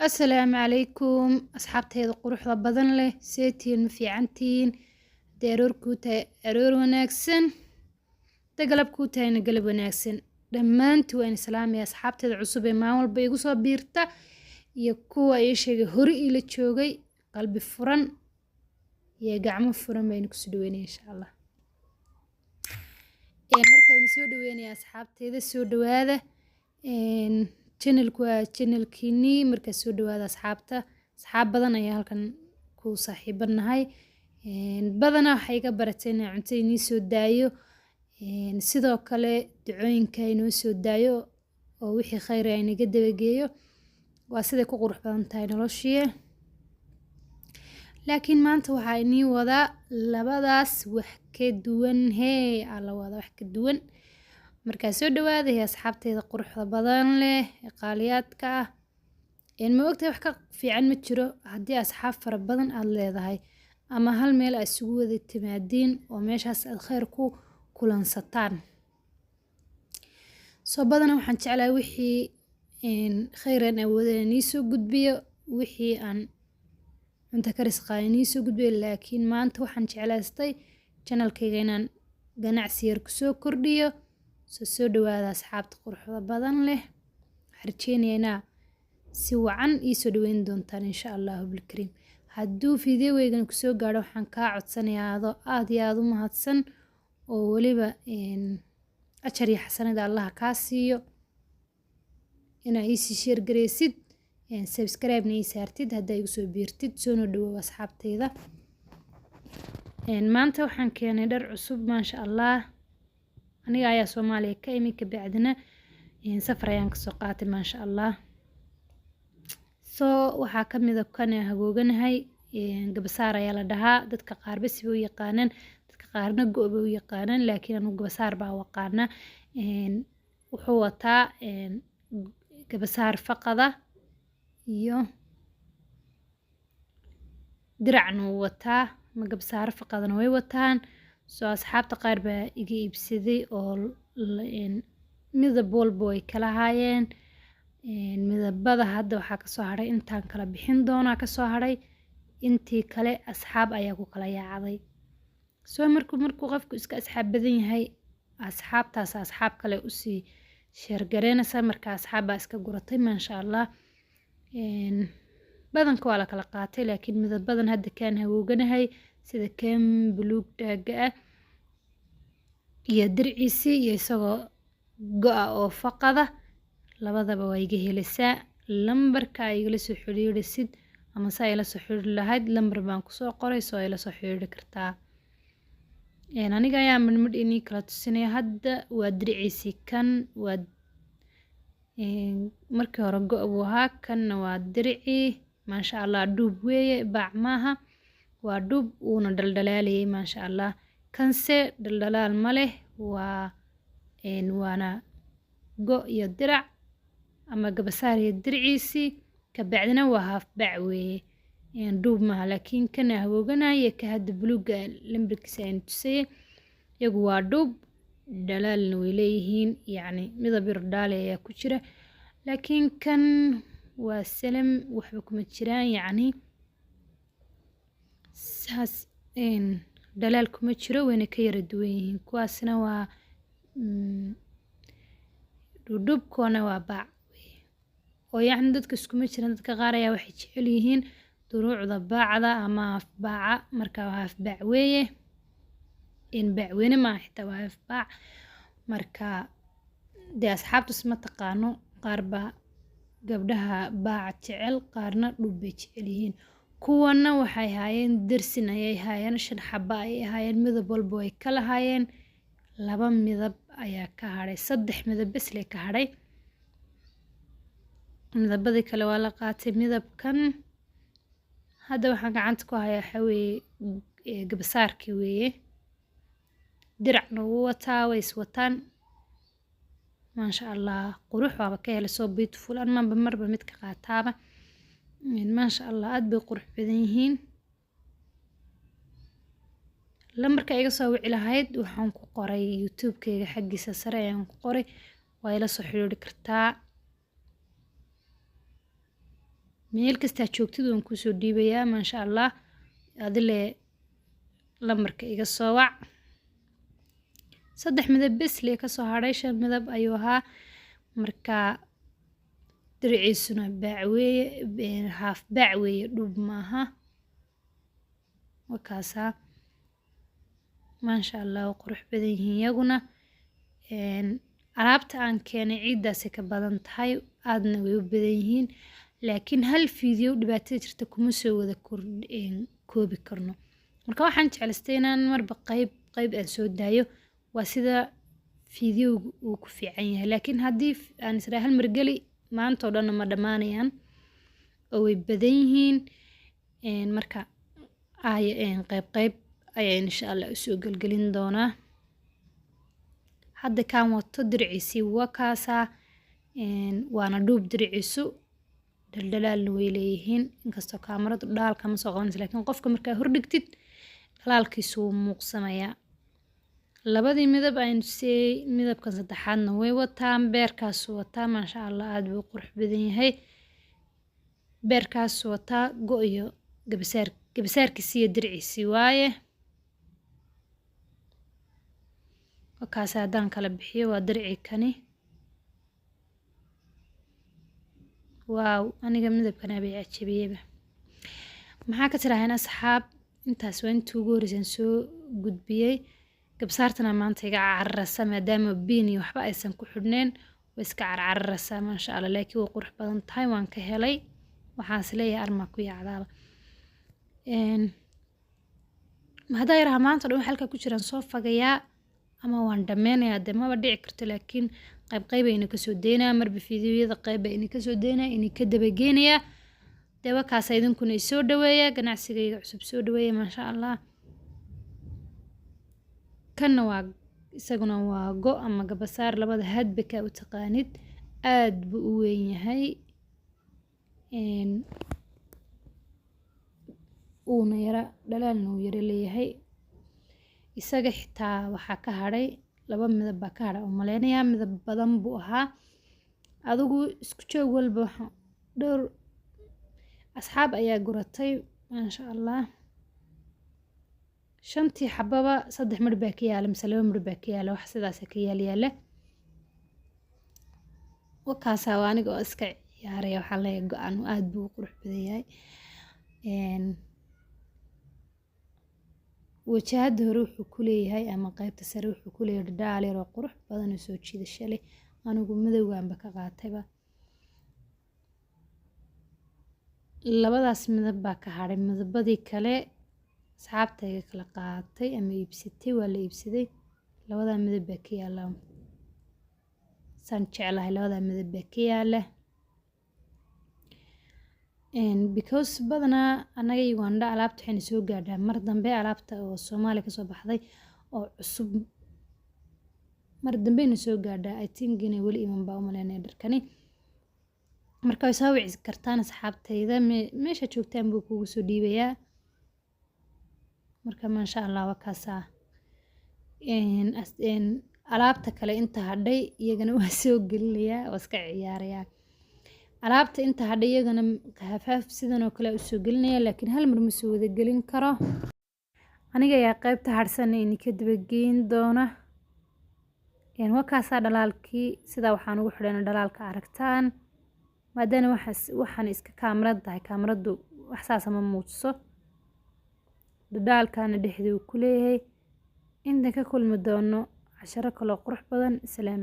السلام عليكم أصحابتي قروحda badan leh seetiin ma fiicantiin hadday aroor kuu tahay aroor wanaagsan hadday galab kuu tahayna galab wanaagsan dhammaantii waan islaamaya asxaabteeda cusub ee maalin walba igu soo biirta iyo kuwa ii sheegay hore ila joogay qalbi furan iyo gacmo furan baynu ku soo dhaweynaa insha Allah markaan soo dhaweynaya asxaabteeda soo dhawaada channelku waa channelkiini marka soo dhawaada asxaab badan ayaa halkan ku saaxiibanahay badana waxay ka barateen cunto inii soo daayo sidoo kale ducooyinka inoo soo daayo oo wixii khayr ah inaga dabageeyo waa sida ku qurux badan tahay noloshii laakiin maanta waxaa inii wadaa labadaas wax ka duwan alla wada wax ka duwan marka soo dhawaada asxaabteeda quruxda badan leh qaaliyaadka ah ma ogtahay wax ka fiican ma jiro haddii asxaab fara badan aad leedahay ama hal meel aad isugu wada timaadiin oo meeshaas aad khayr ku kulansataan soo badana waxaan jeclahay wixii khayran awoodana inii soo gudbiyo wixii aan cunto ka risqaa inii soo gudbiyo laakiin maanta waxaan jeclaystay channelkayga inaan ganacsi yar kusoo kordhiyo soo dhawaada asxaabta quruxda badan leh harjeenayna si wacan ii soo dhaweyn doontaan insha Allah bilkariim hadduu fiidiyowaygan ku soo gaadho waxaan kaa codsanayaa aad iyo aad u mahadsan oo waliba ajar iyo xasanada Allah kaa siiyo inaa ii sii share gareysid subscribe na ii saartid haddaa igu soo biirtid soo dhawow asxaabteyda maanta waxaan keenay dhar cusub maasha Allah aniga ayaa Soomaaliya ka imi ka bacdina safar ayaan ka soo qaatay maasha Allah waxaa ka mid ah kan hagooganahay gabasaar ayaa la dhahaa dadka qaar bas u yaqaanaan dadka qaarna goob u yaqaanaan laakiin anigu gabasaar baa waqaana wuxuu wataa gabasaar faqada iyo diracna wuu wataa ma gabasaar faqadana way wataan asxaabta qaar baa iga iibsaday oo midab walba way kala haayeen midabada hadda waxaa ka soo haray intaan kala bixin doonaa ka soo haray intii kale asxaab ayaa ku kala yaacday markuu qofku iska asxaab badan yahay asxaabtaas asxaab kale u sii share gareynaysa marka asxaab baa iska guratay maasha Allah badanka waa la kala qaatay laakiin midabadan hadda kaan hawooganahay sida kan buluug daaga ah iyo dirciisi iyo isagoo go'a oo faqada labadaba waa iga helaysaa lambarka ay igala soo xiriirisid ama saa ila soo xiriiri lahayd lambar baan ku soo qoray soo ila soo xiriiri kartaa aniga ayaa midmid inii kala tusinaya hadda waa dirciisi kan waa markii hore go' buu ahaa kanna waa dirci maasha Allah duub weeye baac maaha waa duub uuna dhaldhalaalayay maasha Allah kanse dhaldhalaal ma leh waana go' iyo dirac ama gabasaar iyo dirciisi ka bacdina waa haaf baac weeye duub maaha laakiin kana hawooganaaya ka hadda buluuga lambarkiisa aynu tusayay iyagu waa duub dhalaalna way leeyihiin yacni midab yar dhaale ayaa ku jira laakiin kan waa salam waxba kuma jiraan yacni saas dhalaal kuma jiro wayna ka yara duwan yihiin kuwaasna waa duubkoona waa baac oo yacni dadka iskuma jiraan dadka qaar ayaa waxay jecel yihiin duruucda baacda ama haaf baaca marka waa haaf baac weeye baac weyne ma xitaa waa haaf baac marka dee asxaabtus ma taqaano qaar baa gabdhaha baaca jecel qaarna dhub bay jecel yihiin kuwana waxay haayeen darsin ayay haayeen 5 xabba ayay haayeen midab walba way kala haayeen 2 midab ayaa ka hadhay 3 midab bas leh ka hadhay midabadii kale waa la qaatay midabkan hadda waxaan gacanta ku hayaa waxa weeye gabasaarkii weeye diracna wuu wataa way is wataan maasha Allah qurux waaba ka helay soo beautiful marba mid ka qaataaba maasha Allah aad bay qurux badan yihiin lambarka iga soo wici lahayd waxaan ku qoray YouTube-kayga xaggiisa sare ayaan ku qoray waa ila soo xiriiri kartaa meel kasta joogtid waan ku soo dhiibayaa maasha Allah adile lambarka iga soo wac 3 midab bes lee ka soo hadhay 5 midab ayuu ahaa marka diriciisuna baac weeye half baac weeye dhub maaha wakaasa maasha Allah qurux badan yihiin iyaguna alaabta aan keenay ciidaas ka badan tahay aadna way u badan yihiin laakiin hal video dhibaatada jirta kuma soo wada koobi karno marka waxaan jeclaystay inaan marba qayb aan soo daayo waa sida video uu ku fiican yahay laakiin haddii aan israa hal mar gali maanta oo dhan ma dhamaanayaan oo way badan yihiin marka qayb ayaan insha Allah u soo galgelin doonaa hadda kaan wato diriciisi waa kaasa waana dhuub diriciisu daldalaalna way leeyihiin inkastoo kaamaradu dhaalka ma soo qabanayso laakiin qofka markaa hordhigtid dhalaalkiisu wuu muuqsanayaa labadii midab aynu siiyey midabkan saddexaadna way wataan beerkaasu wataa maasha Allah aad buu qurux badan yahay beerkaasu wataa go iyo gabasaarkiisi iyo diriciisi waaye wakaas haddaan kala bixiyo waa dirci kani waaw aniga midabkana bay cajabiyeyba maxaa ka tiraahayna asxaab intaas waa intii ugu horreysay soo gudbiyey gabsaartana maanta iga cararaysa maadaama biin iyo waxba aysan ku xidhneen way iska cararaysaa maasha Allah laakiin way qurux badan tahay waan ka helay waxaan isleeyahay arma ku yaacdaaba hadda yaraha maanta dhan halka ku jiraan soo fagayaa ama waan dhameynayaa de maba dhici karto laakiin qayb ayna ka soo deynaa marba fiidiyoyada qayb ayna ka soo deynaa inay ka dabageenayaa daba kaas idinkuna soo dhaweeyaa ganacsigayga cusub soo dhaweeyaa maasha Allah kana waa isaguna waa go ama gabasaar labada hadba ka u taqaanid aad buu u weyn yahay uuna yara dhalaalna uu yara leeyahay isaga xitaa waxaa ka hadhay 2 midab baa ka hadhay oo maleynayaa midab badan buu ahaa adigu isku joog walba dhowr asxaab ayaa guratay maasha Allah 5 xababa 3 midab baa ka yaala mise 2 midab baa ka yaala wax sidaas ka yaala wakaasa waa aniga oo iska ciyaaraya waxa la go'an aad buu qurux badan yahay wajahada hore wuxuu ku leeyahay ama qaybta sare wuxuu ku leeyahay dhalaal yar oo qurux badan oo soo jiidasho leh anigu madowgaanba ka qaatayba labadaas midab baa ka hadhay midabadii kale asxaabtayga kala qaatay ama iibsatay waa la iibsaday labada midab baa ka yaala san jeclahay labada midab baa ka yaala because badana anaga Uganda alaabta waxay soo gaadhaa mar dambe alaabta oo Soomaaliya ka soo baxday oo cusub mar dambe soo gaadhaa I think inay wali iman baa u maleynay dharkani marka way soo wici kartaan asxaabtayda meesha joogtaan buu kugu soo dhiibayaa marka maasha Allah waa kaasa alaabta kale inta hadhay iyagana waa soo gelinayaa oo iska ciyaarayaa alaabta inta hadhay iyagana hafaaf sidan oo kale u soo gelinaya laakiin hal mar ma soo wada gelin karo aniga ayaa qaybta harsan in ka daba geyn doona wakaasa dhalaalkii sida waxaan ugu xidhanaa dhalaalka aragtaan maadaama waxaan iska kaamirad tahay kaamiradu wax saas ma muujiso dhalaalkana dhexduu ku leeyahay inta ka kulmi doono casharo kale qurux badan salaam